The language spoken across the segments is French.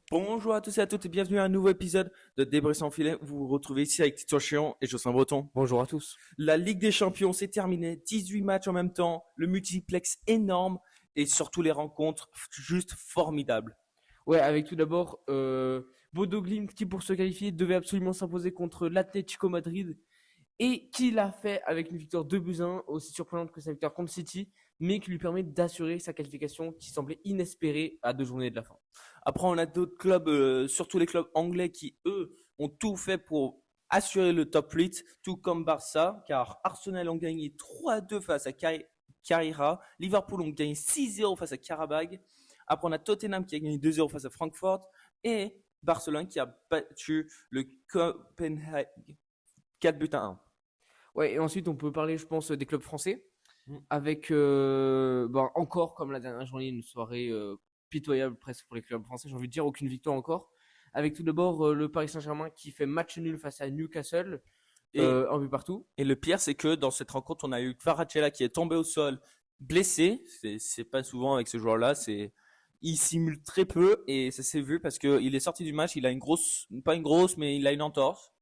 Bonjour à tous et à toutes et bienvenue à un nouveau épisode de Débris sans filet. Vous vous retrouvez ici avec Tito Chion et Jocelyn Breton. Bonjour à tous. La Ligue des Champions s'est terminée, 18 matchs en même temps, le multiplex énorme et surtout les rencontres juste formidables. Ouais, avec tout d'abord Bodo Glimt qui pour se qualifier devait absolument s'imposer contre l'Atlético Madrid et qui l'a fait avec une victoire 2-1, aussi surprenante que sa victoire contre City, mais qui lui permet d'assurer sa qualification qui semblait inespérée à 2 journées de la fin. Après, on a d'autres clubs, surtout les clubs anglais qui, eux, ont tout fait pour assurer le top 8, tout comme Barça, car Arsenal ont gagné 3-2 face à Carrera, Liverpool ont gagné 6-0 face à Karabag. Après, on a Tottenham qui a gagné 2-0 face à Francfort et Barcelone qui a battu le Copenhague 4-1. Ouais, et ensuite on peut parler, je pense, des clubs français, Mm. avec encore, comme la dernière journée, une soirée pitoyable presque pour les clubs français, j'ai envie de dire, aucune victoire encore. Avec tout d'abord le Paris Saint-Germain qui fait match nul face à Newcastle, Et, un but partout. et le pire, c'est que dans cette rencontre, on a eu Kvaratskhelia qui est tombé au sol, blessé. C'est pas souvent avec ce joueur-là. Il simule très peu et ça s'est vu parce qu'il est sorti du match. Il a une grosse, pas une grosse, mais il a une entorse.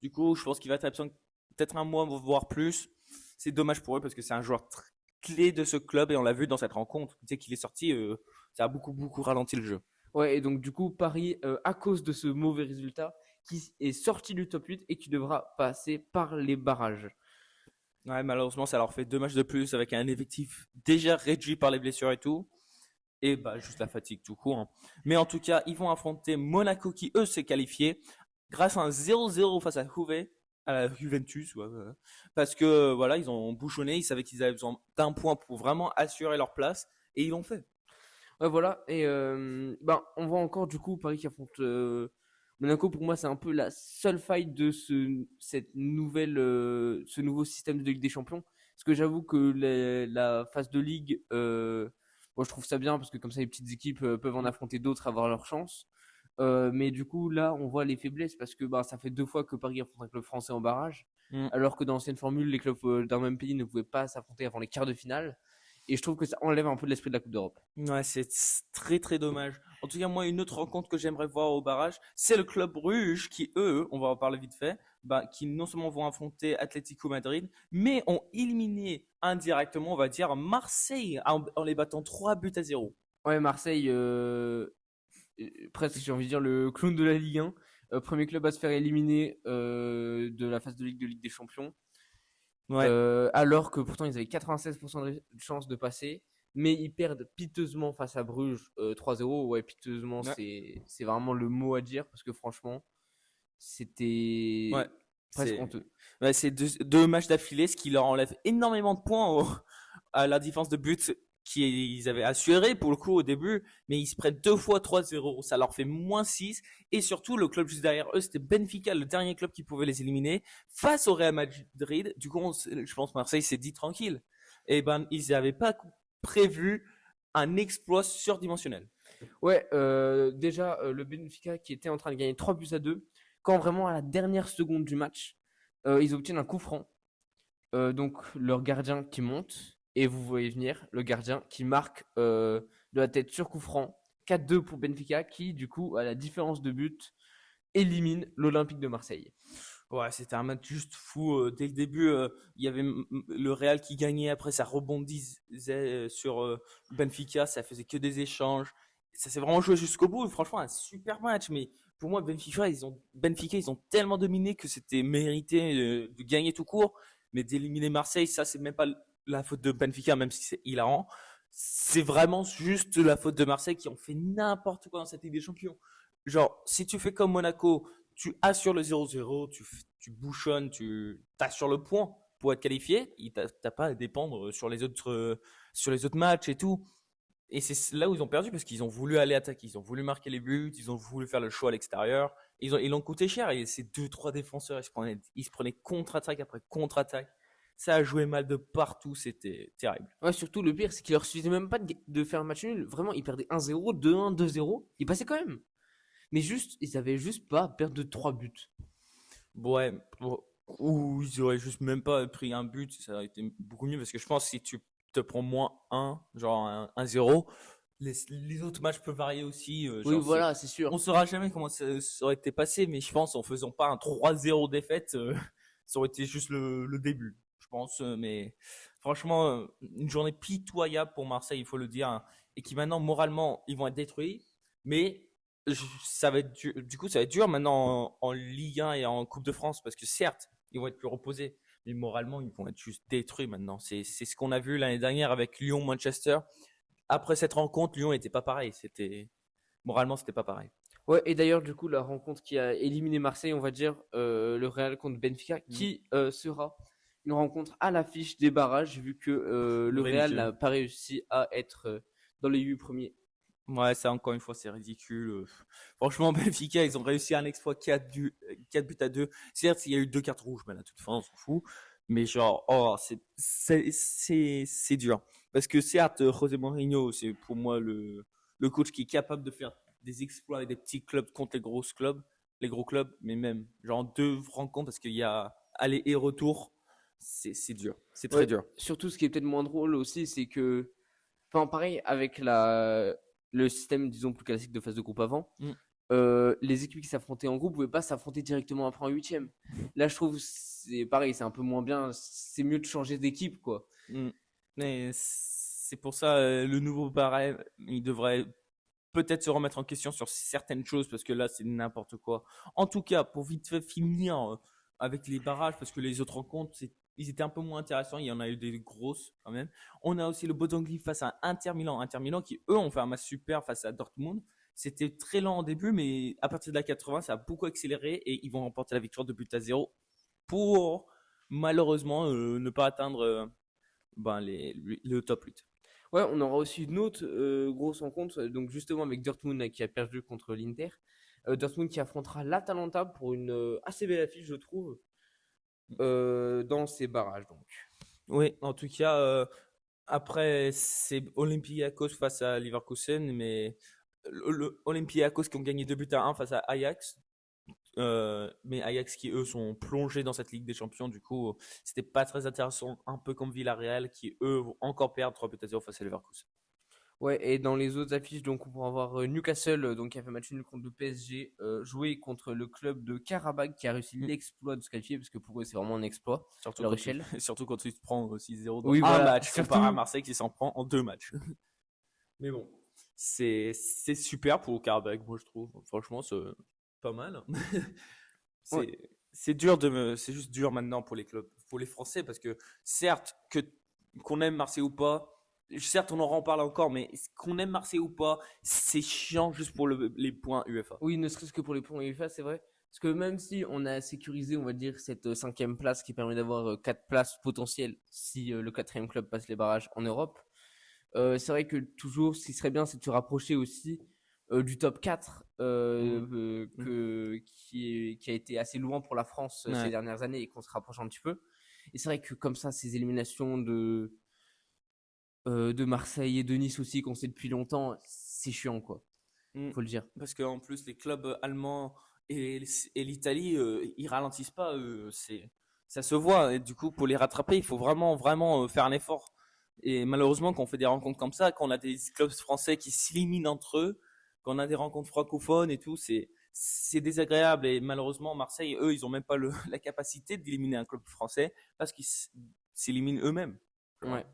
Du coup, je pense qu'il va être absent peut-être un mois, voire plus. C'est dommage pour eux parce que c'est un joueur clé de ce club et on l'a vu dans cette rencontre. Dès qu'il est sorti, ça a beaucoup ralenti le jeu. Ouais, et donc du coup, Paris, à cause de ce mauvais résultat, qui est sorti du top 8 et qui devra passer par les barrages. Ouais, malheureusement, ça leur fait 2 matchs de plus avec un effectif déjà réduit par les blessures et tout. Et bah, juste la fatigue tout court, hein. Mais en tout cas, ils vont affronter Monaco qui, eux, s'est qualifié grâce à un 0-0 face à Juve, à la Juventus. Ouais, ouais. Parce que, voilà, ils ont bouchonné, ils savaient qu'ils avaient besoin d'un point pour vraiment assurer leur place. Et ils l'ont fait. Ouais, voilà, et on voit encore du coup Paris qui affronte Monaco. Pour moi, c'est un peu la seule faille de ce nouveau système de Ligue des Champions. Parce que j'avoue que la phase de Ligue, moi je trouve ça bien parce que comme ça les petites équipes peuvent en affronter d'autres, avoir leur chance. Mais du coup, là, on voit les faiblesses parce que ça fait 2 fois que Paris affronte un club français en barrage, Mm. alors que dans l'ancienne formule, les clubs d'un même pays ne pouvaient pas s'affronter avant les quarts de finale. Et je trouve que ça enlève un peu de l'esprit de la Coupe d'Europe. Ouais, c'est très dommage. En tout cas, moi, une autre rencontre que j'aimerais voir au barrage, c'est le club Bruges qui, eux, on va en parler vite fait, bah, qui non seulement vont affronter Atlético Madrid, mais ont éliminé indirectement, on va dire, Marseille en les battant 3-0. Ouais, Marseille, presque, j'ai envie de dire, le clown de la Ligue 1. Premier club à se faire éliminer de la phase de Ligue des Champions. Ouais, Alors que pourtant, ils avaient 96% de chance de passer. Mais ils perdent piteusement face à Bruges 3-0. Ouais, piteusement, ouais, c'est vraiment le mot à dire. Parce que franchement, ouais. c'était presque C'est honteux. ouais, c'est deux matchs d'affilée, ce qui leur enlève énormément de points à la différence de but qu'ils avaient assuré pour le coup au début, mais ils se prennent 2 fois 3-0, ça leur fait -6 et surtout le club juste derrière eux, c'était Benfica, le dernier club qui pouvait les éliminer face au Real Madrid. Du coup, je pense Marseille s'est dit tranquille. Et ben, ils n'avaient pas prévu un exploit surdimensionnel. Ouais, déjà, le Benfica qui était en train de gagner 3-2, quand vraiment à la dernière seconde du match, ils obtiennent un coup franc. Donc leur gardien qui monte, et vous voyez venir le gardien qui marque de la tête sur coup franc. 4-2 pour Benfica qui, du coup, à la différence de but, élimine l'Olympique de Marseille. Ouais, c'était un match juste fou. Dès le début, il y avait le Real qui gagnait. Après, ça rebondissait sur Benfica. Ça faisait que des échanges. Ça s'est vraiment joué jusqu'au bout. Franchement, un super match. Mais pour moi, Benfica, ils ont tellement dominé que c'était mérité de gagner tout court. Mais d'éliminer Marseille, ça, c'est même pas la faute de Benfica, même si c'est hilarant. C'est vraiment juste la faute de Marseille qui ont fait n'importe quoi dans cette Ligue des Champions. Genre, si tu fais comme Monaco, tu assures le 0-0, tu bouchonnes, tu assures le point pour être qualifié. T'as pas à dépendre sur les autres matchs et tout. Et c'est là où ils ont perdu parce qu'ils ont voulu aller attaquer, ils ont voulu marquer les buts, ils ont voulu faire le choix à l'extérieur. Ils l'ont coûté cher et ces deux, trois défenseurs, ils se prenaient contre-attaque après contre-attaque. Ça a joué mal de partout, c'était terrible. Ouais, surtout le pire, c'est qu'il leur suffisait même pas de faire un match nul. Vraiment, ils perdaient 1-0, 2-1, 2-0. Ils passaient quand même. Mais juste, ils avaient juste pas à perdre de 3 buts. Ouais, ou ils auraient juste même pas pris un but, ça aurait été beaucoup mieux parce que je pense que si tu te prends -1, genre un 0, les autres matchs peuvent varier aussi. Oui, Genre, voilà, c'est sûr. on saura jamais comment ça aurait été passé, mais je pense en faisant pas un 3-0 défaite, ça aurait été juste le début, je pense. Mais franchement, une journée pitoyable pour Marseille, il faut le dire, hein, et qui maintenant moralement ils vont être détruits, mais ça va être du coup ça va être dur maintenant en Ligue 1 et en Coupe de France parce que certes ils vont être plus reposés, mais moralement ils vont être juste détruits maintenant. C'est ce qu'on a vu l'année dernière avec Lyon-Manchester. Après cette rencontre, Lyon n'était pas pareil. Moralement, c'était pas pareil. Ouais, et d'ailleurs, du coup, la rencontre qui a éliminé Marseille, on va dire, le Real contre Benfica, qui sera une rencontre à l'affiche des barrages, vu que le Real Ridicule. n'a pas réussi à être dans les 8 premiers. Ouais, ça encore une fois, c'est ridicule. Franchement, Benfica, ils ont réussi un exploit 4 buts à 2. Certes, il y a eu 2 cartes rouges, mais à toute fin, on s'en fout. Mais genre, oh, c'est dur. Parce que certes, José Mourinho, c'est pour moi le coach qui est capable de faire des exploits avec des petits clubs contre les gros clubs, mais même, genre, 2 rencontres, parce qu'il y a aller et retour, c'est dur. C'est très Ouais, dur. surtout, ce qui est peut-être moins drôle aussi, c'est que, enfin, pareil, avec le système, disons, plus classique de phase de groupe avant, Mm. les équipes qui s'affrontaient en groupe ne pouvaient pas s'affronter directement après en huitième. Là, je trouve, c'est pareil, c'est un peu moins bien. C'est mieux de changer d'équipe, quoi. Mm. Mais c'est pour ça, le nouveau barème, il devrait peut-être se remettre en question sur certaines choses parce que là, c'est n'importe quoi. En tout cas, pour vite fait finir avec les barrages, parce que les autres rencontres, ils étaient un peu moins intéressants. Il y en a eu des grosses quand même. On a aussi le Bodø/Glimt face à Inter Milan. Inter Milan qui, eux, ont fait un match super face à Dortmund. C'était très lent au début, mais à partir de la 80, ça a beaucoup accéléré et ils vont remporter la victoire de but à 0 pour malheureusement ne pas atteindre le top 8. Ouais, on aura aussi une autre grosse rencontre, donc justement avec Dortmund qui a perdu contre l'Inter. Dortmund qui affrontera l'Atalanta pour une assez belle affiche, je trouve, dans ces barrages. Donc. Oui, en tout cas, après, c'est Olympiakos face à Leverkusen, mais Olympiakos qui ont gagné 2 buts à 1 face à Ajax. Mais Ajax qui, eux, sont plongés dans cette Ligue des Champions. Du coup, c'était pas très intéressant. Un peu comme Villarreal qui, eux, vont encore perdre 3 buts à 0 face à Leverkusen. Ouais, et dans les autres affiches, donc on pourra avoir Newcastle, donc qui a fait match nul contre le PSG, jouer contre le club de Karabakh qui a réussi Mm. l'exploit de se qualifier, parce que pour eux c'est vraiment un exploit. Surtout Leur quand, tu, échelle. surtout quand tu te prends 6-0 dans Oui, un voilà, match, surtout. comparé à Marseille qui s'en prend en 2 matchs. Mais bon, c'est super pour Karabakh, moi je trouve. Franchement, c'est pas mal. Ouais. C'est juste dur maintenant pour les clubs, pour les Français, parce que certes, qu'on aime Marseille ou pas, certes on en reparle encore, mais qu'on aime Marseille ou pas, c'est chiant juste pour les points UEFA. Oui, ne serait-ce que pour les points UEFA, c'est vrai. Parce que même si on a sécurisé, on va dire, cette cinquième place qui permet d'avoir 4 places potentielles si le quatrième club passe les barrages en Europe, c'est vrai que toujours, ce qui serait bien, c'est de se rapprocher aussi du top 4 qui a été assez loin pour la France ces Ouais. dernières années et qu'on se rapproche un petit peu. Et c'est vrai que comme ça, ces éliminations de Marseille et de Nice aussi, qu'on sait depuis longtemps, c'est chiant, quoi. Mm. Faut le dire. Parce qu'en plus, les clubs allemands et l'Italie, ils ralentissent pas. Ça se voit. Et du coup, pour les rattraper, il faut vraiment, vraiment faire un effort. Et malheureusement, quand on fait des rencontres comme ça, quand on a des clubs français qui s'éliminent entre eux, quand on a des rencontres francophones et tout, c'est désagréable. Et malheureusement, Marseille, eux, ils ont même pas la capacité d'éliminer un club français parce qu'ils s'éliminent eux-mêmes. Ouais.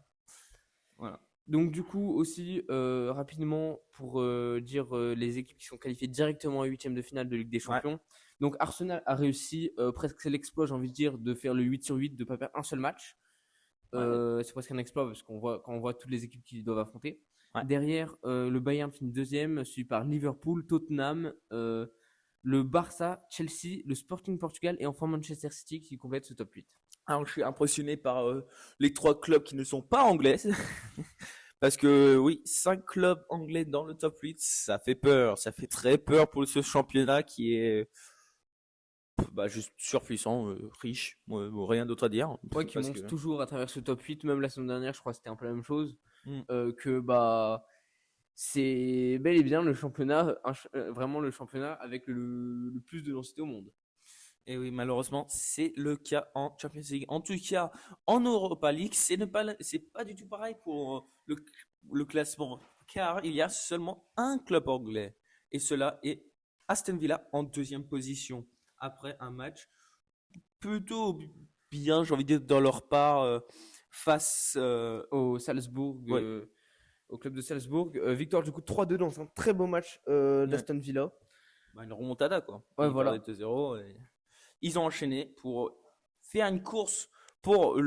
Voilà. Donc du coup aussi rapidement pour dire les équipes qui sont qualifiées directement en huitième de finale de Ligue des Ouais. Champions. Donc Arsenal a réussi presque c'est l'exploit j'ai envie de dire de faire le 8 sur 8 de pas perdre un seul match. C'est presque un exploit parce qu'on voit quand on voit toutes les équipes qui doivent affronter. Ouais. Derrière le Bayern finit deuxième suivi par Liverpool, Tottenham, le Barça, Chelsea, le Sporting Portugal et enfin Manchester City qui complète ce top 8. Alors, je suis impressionné par les 3 clubs qui ne sont pas anglais. Parce que oui, 5 clubs anglais dans le top 8, ça fait peur. Ça fait très peur pour ce championnat qui est juste surpuissant, riche. Rien d'autre à dire. Ouais, qui Parce monte que... toujours à travers ce top 8. Même la semaine dernière, je crois que c'était un peu la même chose. Mm. Que bah c'est bel et bien le championnat, vraiment le championnat avec le plus de densité au monde. Et oui, malheureusement, c'est le cas en Champions League. En tout cas, en Europa League, c'est pas du tout pareil pour le classement. car il y a seulement un club anglais. Et cela est Aston Villa en deuxième position. Après un match plutôt bien, j'ai envie de dire, dans leur part face. Au Salzbourg, Ouais, au club de Salzbourg. Victoire du coup 3-2 dans un très beau match ouais. d'Aston Villa. Bah, une remontada, quoi. Ouais, Ils perdaient voilà. 2-0. Et ils ont enchaîné pour faire une course pour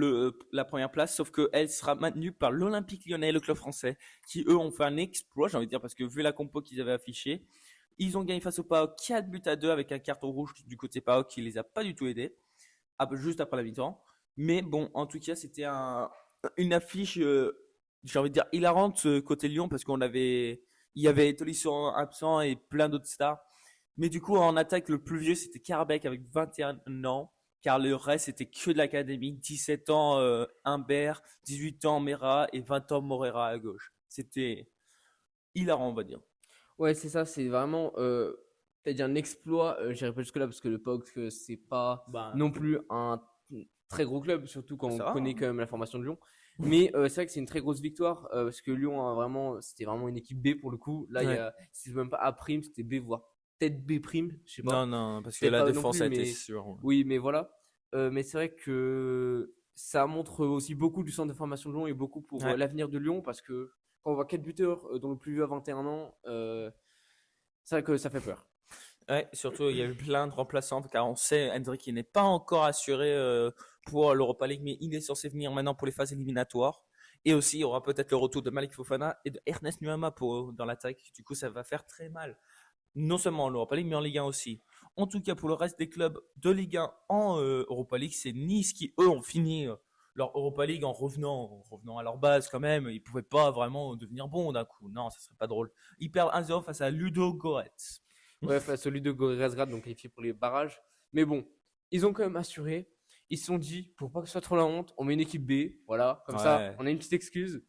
la première place, sauf qu'elle sera maintenue par l'Olympique Lyonnais, le club français, qui eux ont fait un exploit, j'ai envie de dire, parce que vu la compo qu'ils avaient affichée, ils ont gagné face au PAOK 4-2 avec un carton rouge du côté PAOK qui les a pas du tout aidés, juste après la mi-temps. Mais bon, en tout cas, c'était une affiche, j'ai envie de dire, hilarante côté Lyon, parce il y avait Tolisso absent et plein d'autres stars. Mais du coup, en attaque, le plus vieux, c'était Karbek avec 21 ans, car le reste, c'était que de l'académie. 17 ans, Humbert, 18 ans, Mera et 20 ans, Morera à gauche. C'était hilarant, on va dire. Ouais, c'est ça, c'est vraiment t'as dit un exploit, j'irai pas jusque-là parce que le PAOK, c'est pas Ben, non plus un très gros club, surtout quand on ça va, connaît hein. quand même la formation de Lyon. Mais c'est vrai que c'est une très grosse victoire parce que Lyon c'était vraiment une équipe B pour le coup. Là, Ouais. c'est même pas A prime, c'était B voire peut-être B prime, je sais Non, pas. non, parce que Peut-être la pas non défense plus, a été mais sûre. Ouais. oui, mais voilà. Mais c'est vrai que ça montre aussi beaucoup du centre de formation de Lyon et beaucoup pour Ouais. l'avenir de Lyon parce que quand on voit 4 buteurs, dont le plus vieux a 21 ans, c'est vrai que ça fait peur. Ouais, surtout, il y a eu plein de remplaçants, car on sait, Hendrick, il n'est pas encore assuré pour l'Europa League, mais il est censé venir maintenant pour les phases éliminatoires. Et aussi, il y aura peut-être le retour de Malik Fofana et de Ernest Nuama dans l'attaque. Du coup, ça va faire très mal. Non seulement en Europa League, mais en Ligue 1 aussi. En tout cas, pour le reste des clubs de Ligue 1 en Europa League, c'est Nice qui, eux, ont fini leur Europa League en revenant à leur base quand même. Ils ne pouvaient pas vraiment devenir bons d'un coup. Non, ça serait pas drôle. Ils perdent 1-0 face à Ludo Goretz. Ouais, face au Ludo Gorazgrad, donc qualifié pour les barrages. Mais bon, ils ont quand même assuré. Ils se sont dit, pour pas que ce soit trop la honte, on met une équipe B. Voilà, comme ça, Ouais. on a une petite excuse.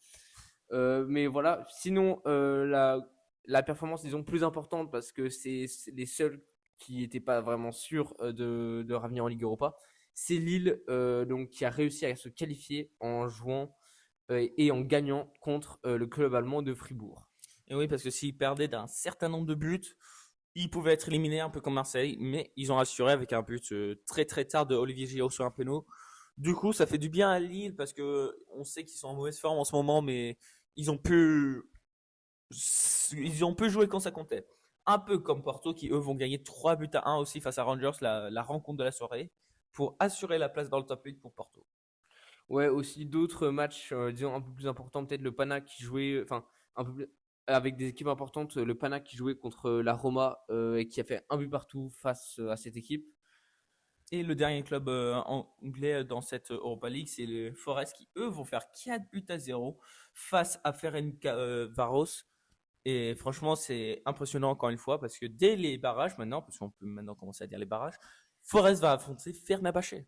Mais voilà, sinon, la performance, disons, plus importante, parce que c'est les seuls qui n'étaient pas vraiment sûrs de revenir en Ligue Europa, c'est Lille donc, qui a réussi à se qualifier en jouant et en gagnant contre le club allemand de Fribourg. Et oui, parce que s'ils perdaient d'un certain nombre de buts, ils pouvaient être éliminés un peu comme Marseille, mais ils ont assuré avec un but très très tard de Olivier Giroud sur un péno. Du coup, ça fait du bien à Lille parce que on sait qu'ils sont en mauvaise forme en ce moment, mais ils ont pu, ils ont pu jouer quand ça comptait. Un peu comme Porto qui eux vont gagner 3-1 aussi face à Rangers, la rencontre de la soirée, pour assurer la place dans le top 8 pour Porto. Ouais, aussi d'autres matchs, disons, un peu plus importants, peut-être le Pana qui jouait, enfin, un peu plus, avec des équipes importantes, le Pana qui jouait contre la Roma et qui a fait un but partout face à cette équipe. Et le dernier club anglais dans cette Europa League, c'est les Forest qui, eux, vont faire 4-0 face à Varos. Et franchement, c'est impressionnant encore une fois parce que dès les barrages maintenant, parce qu'on peut maintenant commencer à dire les barrages, Forest va affronter Fenerbahçe.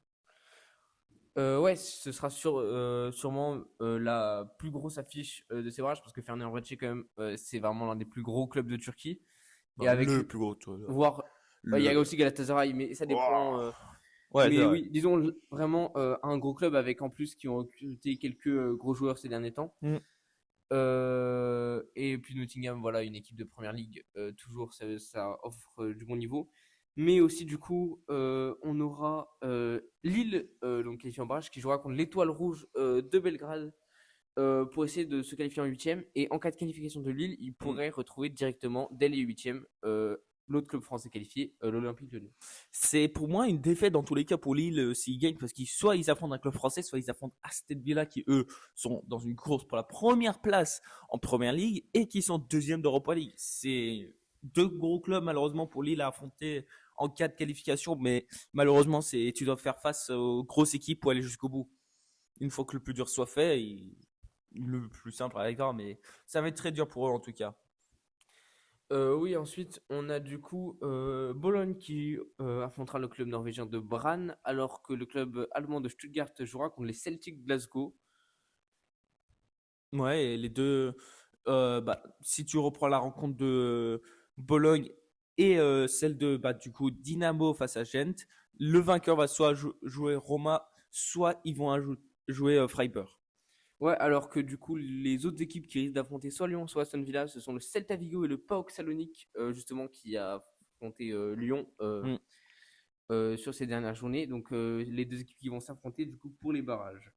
Ouais, ce sera sûrement la plus grosse affiche de ces barrages parce que Fenerbahçe, quand même, c'est vraiment l'un des plus gros clubs de Turquie. Et Bon, avec, le plus gros, toi. voire, il y a Le. aussi Galatasaray, mais ça dépend. Wow. Ouais, c'est Mais vrai. oui, disons vraiment un gros club avec en plus qui ont recruté quelques gros joueurs ces derniers temps. Mm. Et puis Nottingham, voilà, une équipe de première ligue, toujours ça offre du bon niveau. Mais aussi, du coup, on aura Lille, donc qualifié en barrage, qui jouera contre l'Étoile Rouge de Belgrade pour essayer de se qualifier en huitième. Et en cas de qualification de Lille, ils Mm. pourraient retrouver directement, dès les huitièmes, l'autre club français qualifié, l'Olympique Lyonnais. C'est pour moi une défaite dans tous les cas pour Lille s'ils gagnent parce qu'ils soit ils affrontent un club français, soit ils affrontent Aston Villa qui eux sont dans une course pour la première place en première ligue et qui sont deuxième d'Europa League. C'est deux gros clubs malheureusement pour Lille à affronter en cas de qualification, mais malheureusement tu dois faire face aux grosses équipes pour aller jusqu'au bout. Une fois que le plus dur soit fait, le plus simple arrivera, mais ça va être très dur pour eux en tout cas. Oui, ensuite, on a du coup Bologne qui affrontera le club norvégien de Brann, alors que le club allemand de Stuttgart jouera contre les Celtic Glasgow. Ouais, et les deux, bah, si tu reprends la rencontre de Bologne et celle de du coup Dynamo face à Gent, le vainqueur va soit jouer Roma, soit ils vont jouer Freiburg. Ouais, alors que du coup, les autres équipes qui risquent d'affronter soit Lyon, soit Aston Villa, ce sont le Celta Vigo et le PAOK Salonique, justement, qui a affronté Lyon Mm. sur ces dernières journées. Donc, les deux équipes qui vont s'affronter, du coup, pour les barrages.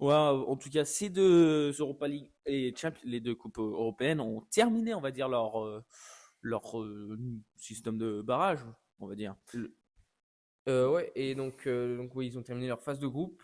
Ouais, en tout cas, ces deux Europa League et les deux coupes européennes ont terminé, on va dire, leur système de barrage, on va dire. Ouais, et donc oui, ils ont terminé leur phase de groupe.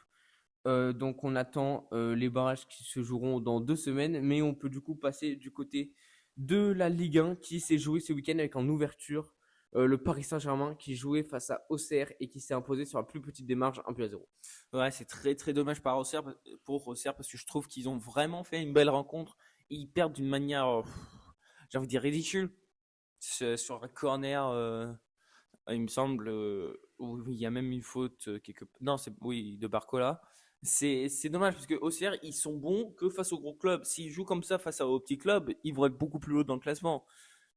Donc, on attend les barrages qui se joueront dans 2 semaines, mais on peut du coup passer du côté de la Ligue 1 qui s'est joué ce week-end avec en ouverture le Paris Saint-Germain qui jouait face à Auxerre et qui s'est imposé sur la plus petite démarche 1-0. Ouais, c'est très très dommage pour Auxerre parce que je trouve qu'ils ont vraiment fait une belle rencontre. Et ils perdent d'une manière, j'ai envie de dire ridicule. Sur un corner, il me semble, où il y a même une faute non, oui, de Barcola. C'est dommage parce que Auxerre, ils sont bons que face aux gros clubs. S'ils jouent comme ça face aux petits clubs, ils vont être beaucoup plus haut dans le classement.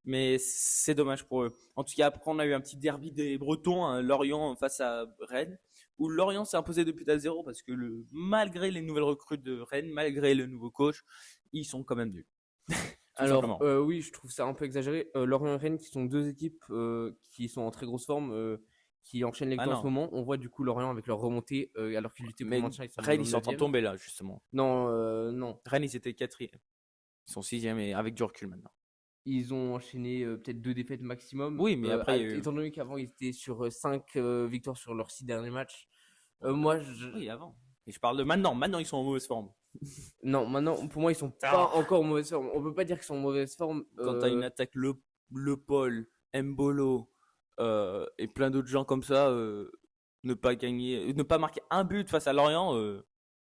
Mais c'est dommage pour eux. En tout cas, après, on a eu un petit derby des Bretons, hein, Lorient face à Rennes, où Lorient s'est imposé de but à 0 parce que malgré les nouvelles recrues de Rennes, malgré le nouveau coach, ils sont quand même nuls. Tout Alors, simplement. oui, je trouve ça un peu exagéré. Lorient et Rennes, qui sont deux équipes qui sont en très grosse forme, qui enchaînent les Ah victoires en ce non. moment. On voit du coup Lorient avec leur remontée, alors qu'ils luttaient pour Mais le maintien, ils sont Rennes, maintenant ils sont en train de 9e. tomber là, justement. Non, non. Rennes, ils étaient quatrième. Ils sont sixième et avec du recul maintenant. Ils ont enchaîné peut-être 2 défaites maximum. Oui, mais après, Étant donné qu'avant, ils étaient sur 5 victoires sur leurs 6 derniers matchs. Moi, oui, avant. Et je parle de maintenant. Maintenant, ils sont en mauvaise forme. non, maintenant, pour moi, ils sont pas Ah. encore en mauvaise forme. On peut pas dire qu'ils sont en mauvaise forme. Quand tu as une attaque le Paul, Mbolo et plein d'autres gens comme ça, ne pas gagner, ne pas marquer un but face à Lorient.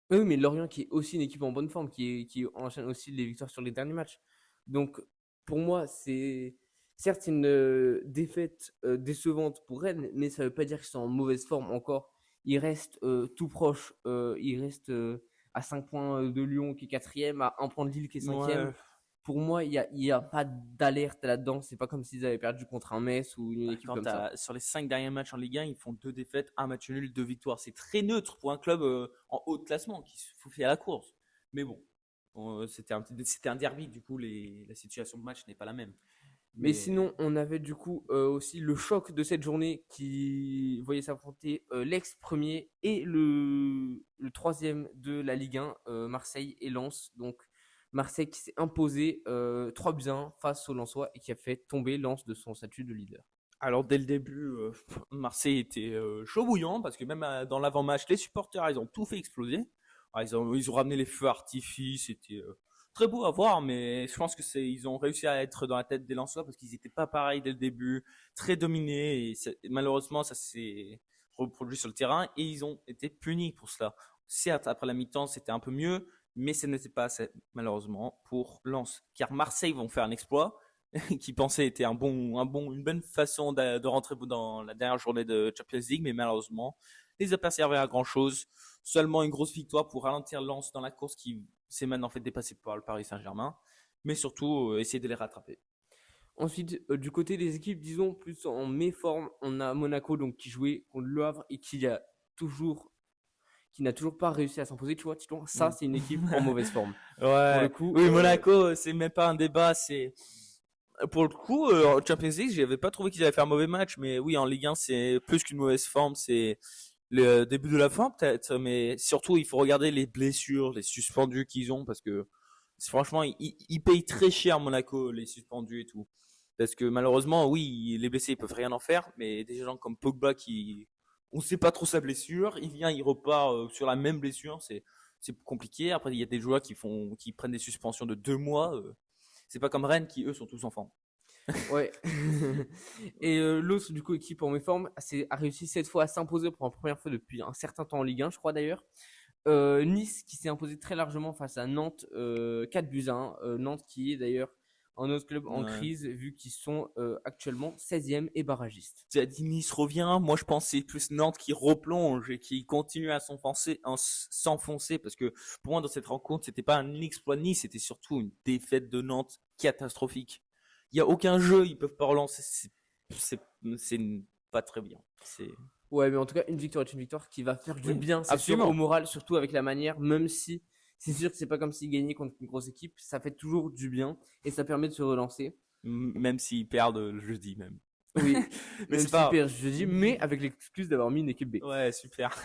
Oui, mais Lorient qui est aussi une équipe en bonne forme, qui enchaîne aussi les victoires sur les derniers matchs. Donc, pour moi, c'est certes une défaite décevante pour Rennes, mais ça veut pas dire qu'ils sont en mauvaise forme encore. Ils restent tout proches. Ils restent à 5 points de Lyon qui est quatrième, à 1 point de Lille qui est cinquième. Ouais. Pour moi, il y a pas d'alerte là-dedans. C'est pas comme s'ils avaient perdu contre un Metz ou une équipe comme ça. Sur les 5 derniers matchs en Ligue 1, ils font 2 défaites, un match nul, 2 victoires. C'est très neutre pour un club en haut de classement qui se fout à la course. Mais bon, c'était un derby, du coup, la situation de match n'est pas la même. Mais Mais sinon, on avait du coup aussi le choc de cette journée qui voyait s'affronter l'ex-premier et le troisième de la Ligue 1, Marseille et Lens. Donc Marseille qui s'est imposé 3-1 face aux Lensois et qui a fait tomber Lens de son statut de leader. alors dès le début, Marseille était chaud bouillant parce que même dans l'avant-match, les supporters, ils ont tout fait exploser. Ah, ils ont ramené les feux artifices, c'était très beau à voir, mais je pense que ils ont réussi à être dans la tête des Lensois parce qu'ils n'étaient pas pareils dès le début, très dominés et malheureusement ça s'est reproduit sur le terrain et ils ont été punis pour cela. Certes, après la mi-temps, c'était un peu mieux, mais ce n'était pas assez malheureusement pour Lens, car Marseille vont faire un exploit qui pensait était une bonne façon de rentrer dans la dernière journée de Champions League, mais malheureusement, les a pas servi à grand chose. Seulement une grosse victoire pour ralentir Lens dans la course qui s'est maintenant fait dépasser par le Paris Saint-Germain, mais surtout essayer de les rattraper. Ensuite, du côté des équipes, disons plus en méforme, on a Monaco donc qui jouait contre Le Havre et qui n'a toujours pas réussi à s'imposer. Tu vois, ça c'est une équipe en mauvaise forme. Pour le Ouais, coup, oui, Monaco, c'est même pas un débat, c'est pour le coup, en Champions League, j'avais pas trouvé qu'ils avaient fait un mauvais match, mais oui, en Ligue 1, c'est plus qu'une mauvaise forme, c'est le début de la fin peut-être, mais surtout, il faut regarder les blessures, les suspendus qu'ils ont, parce que franchement, ils payent très cher Monaco, les suspendus et tout. Parce que malheureusement, oui, les blessés, ils peuvent rien en faire, mais des gens comme Pogba on sait pas trop sa blessure, il vient, il repart sur la même blessure, c'est compliqué. Après, il y a des joueurs qui prennent des suspensions de 2 mois. C'est pas comme Rennes qui, eux, sont tous enfants. ouais. Et l'autre, du coup, équipe en méforme, a réussi cette fois à s'imposer pour la première fois depuis un certain temps en Ligue 1, je crois d'ailleurs. Nice qui s'est imposé très largement face à Nantes, 4-1. Nantes qui est d'ailleurs un autre club en Ouais. crise vu qu'ils sont actuellement 16e et barragistes. Tu as dit Nice revient. Moi, je pense que c'est plus Nantes qui replonge et qui continue à s'enfoncer parce que pour moi, dans cette rencontre, c'était pas un exploit de Nice, c'était surtout une défaite de Nantes catastrophique. Il y a aucun jeu, ils peuvent pas relancer. C'est, c'est pas très bien. Ouais, mais en tout cas, une victoire est une victoire qui va faire du Oui, bien, c'est sûr, au absolument. moral, surtout avec la manière, même si C'est sûr que c'est pas comme s'ils gagnaient contre une grosse équipe. Ça fait toujours du bien et ça permet de se relancer. Même s'ils perdent le jeudi même. Oui, Mais même c'est pas super jeudi, mais avec l'excuse d'avoir mis une équipe B. Ouais, super.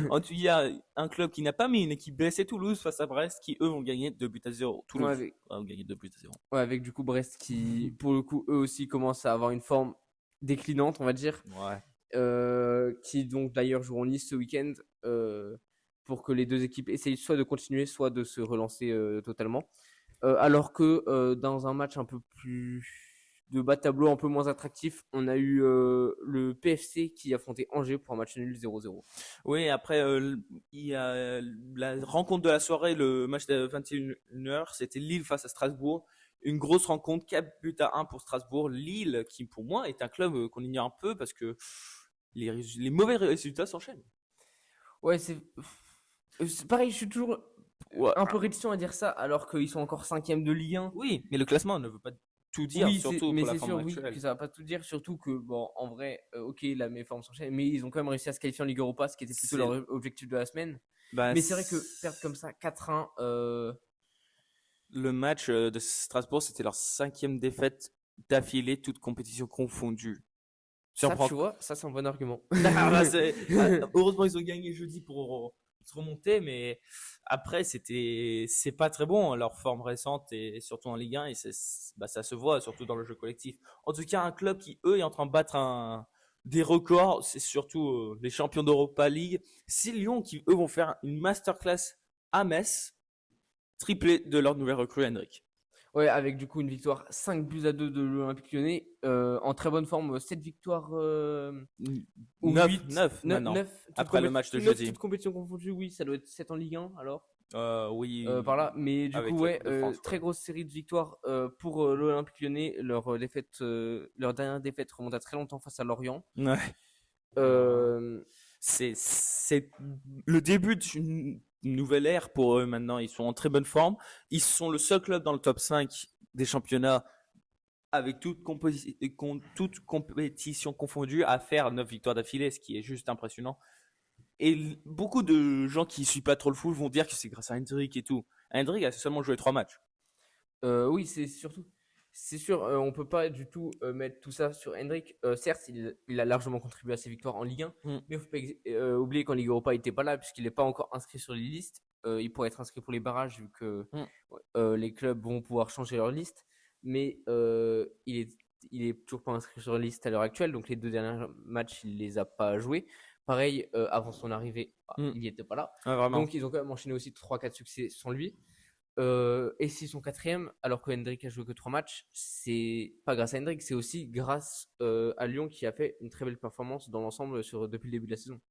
En tout cas, il y a un club qui n'a pas mis une équipe B, c'est Toulouse face à Brest, qui eux vont gagner 2-0. Toulouse Ouais, va gagner 2-0. Ouais, avec du coup Brest qui, pour le coup, eux aussi commencent à avoir une forme déclinante, on va dire. Ouais. Qui donc d'ailleurs joueront Nice ce week-end pour que les deux équipes essayent soit de continuer, soit de se relancer totalement. Alors que dans un match un peu plus de bas de tableau, un peu moins attractif, on a eu le PFC qui affrontait Angers pour un match nul 0-0. Oui, après, il y a la rencontre de la soirée, le match de 21h, c'était Lille face à Strasbourg. Une grosse rencontre, 4 buts à 1 pour Strasbourg. Lille, qui pour moi est un club qu'on ignore un peu parce que les mauvais résultats s'enchaînent. Ouais, c'est pareil, je suis toujours un peu réticent à dire ça alors qu'ils sont encore 5e de Ligue 1. Oui, mais le classement ne veut pas tout dire, Oui, surtout mais pour la c'est forme sûr, oui, actuelle. que ça va pas tout dire, surtout que, bon, en vrai, ok, la méforme s'enchaîne, mais ils ont quand même réussi à se qualifier en Ligue Europa, ce qui était plutôt C'est- leur objectif de la semaine. Bah, Mais c'est vrai que perdre comme ça, 4-1, le match de Strasbourg, c'était leur 5e défaite d'affilée, toute compétition confondue. ça, tu vois, ça, c'est un bon argument. Ah, bah, heureusement, ils ont gagné jeudi pour se remonter, mais après, c'est pas très bon, leur forme récente, et surtout en Ligue 1, et bah, ça se voit, surtout dans le jeu collectif. En tout cas, un club qui, eux, est en train de battre des records, c'est surtout les champions d'Europa League. C'est Lyon qui, eux, vont faire une masterclass à Metz, triplé de leur nouvelle recrue, Hendrik. Ouais, avec du coup une victoire 5-2 de l'Olympique Lyonnais, en très bonne forme, 7 victoires ou 9, 8, 9 maintenant, 9, après le match de jeudi. toutes compétitions confondues, oui, ça doit être 7 en Ligue 1 alors. Oui, Par là, mais du avec coup, la ouais, Coupe de France, très ouais. grosse série de victoires pour l'Olympique Lyonnais. Leur dernière défaite remonte à très longtemps face à Lorient. Ouais. Euh, C'est le début d'une nouvelle ère pour eux maintenant. Ils sont en très bonne forme. Ils sont le seul club dans le top 5 des championnats avec toute compétition confondue à faire 9 victoires d'affilée, ce qui est juste impressionnant. Et beaucoup de gens qui ne suivent pas trop le foot vont dire que c'est grâce à Hendrik et tout. Hendrik a seulement joué 3 matchs. oui, c'est sûr, on peut pas du tout mettre tout ça sur Hendrik. Certes, il a largement contribué à ses victoires en Ligue 1, Mm. mais il faut pas oublier qu'en Ligue Europa, il n'était pas là puisqu'il n'est pas encore inscrit sur les listes. Il pourrait être inscrit pour les barrages vu que Mm. les clubs vont pouvoir changer leur liste, mais il est toujours pas inscrit sur la liste à l'heure actuelle, donc les 2 derniers matchs, il les a pas joués. Pareil, avant son arrivée, il n'y était pas là. Ouais, vraiment. Donc ils ont quand même enchaîné aussi 3-4 succès sans lui. Et s'ils sont 4e, alors que Hendrik a joué que 3 matchs, c'est pas grâce à Hendrik, c'est aussi grâce à Lyon qui a fait une très belle performance dans l'ensemble depuis le début de la saison.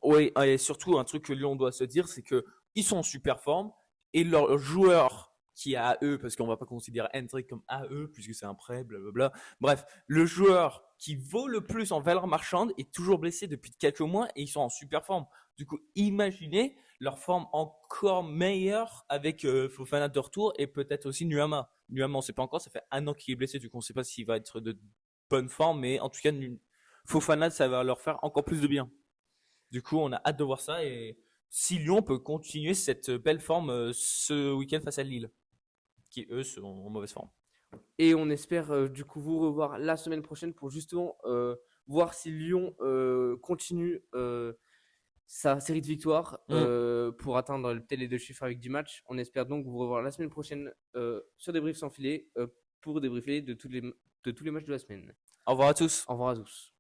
Oui, et surtout un truc que Lyon doit se dire, c'est que ils sont en super forme et leur joueur qui est à eux, parce qu'on va pas considérer Hendrik comme à eux puisque c'est un prêt, blablabla. Bref, le joueur qui vaut le plus en valeur marchande est toujours blessé depuis quelques mois et ils sont en super forme. Du coup, imaginez leur forme encore meilleure avec Fofana de retour et peut-être aussi Nuama. Nuama, on sait pas encore, ça fait 1 an qu'il est blessé, du coup on sait pas s'il va être de bonne forme, mais en tout cas, Fofana, ça va leur faire encore plus de bien. Du coup, on a hâte de voir ça et si Lyon peut continuer cette belle forme ce week-end face à Lille, qui eux sont en mauvaise forme. Et on espère du coup vous revoir la semaine prochaine pour justement voir si Lyon continue sa série de victoires pour atteindre peut-être les 2 chiffres avec 10 matchs. On espère donc vous revoir la semaine prochaine sur Débrief sans filet pour débriefer de tous les matchs de la semaine. Au revoir à tous. Au revoir à tous.